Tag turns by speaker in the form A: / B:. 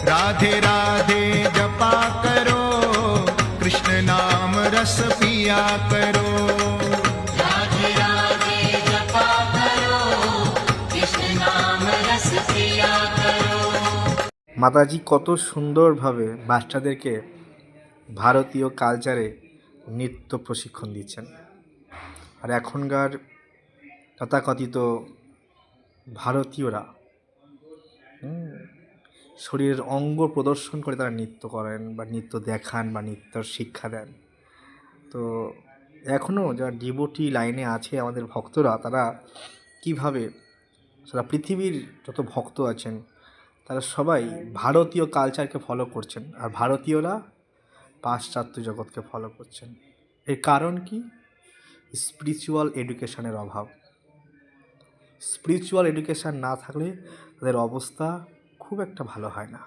A: राधे राधे जपा करो, कृष्ण नाम रस पिया करो।
B: राधे राधे जपा करो, कृष्ण नाम रस पिया करो।
C: মাতাজি কত সুন্দরভাবে বাচ্চাদেরকে ভারতীয় কালচারে নৃত্য প্রশিক্ষণ দিচ্ছেন। আর এখনকার তথাকথিত ভারতীয়রা শরীরের অঙ্গ প্রদর্শন করে তারা নৃত্য করেন বা নৃত্য দেখান বা নৃত্যর শিক্ষা দেন। তো এখনও যারা ডিভোটি লাইনে আছে আমাদের ভক্তরা, তারা কিভাবে সারা পৃথিবীর যত ভক্ত আছেন তারা সবাই ভারতীয় কালচারকে ফলো করছেন, আর ভারতীয়রা পাশ্চাত্য জগৎকে ফলো করছেন। এর কারণ কি? স্পিরিচুয়াল এডুকেশনের অভাব। স্পিরিচুয়াল এডুকেশান না থাকলে তাদের অবস্থা খুব একটা ভালো হয় না।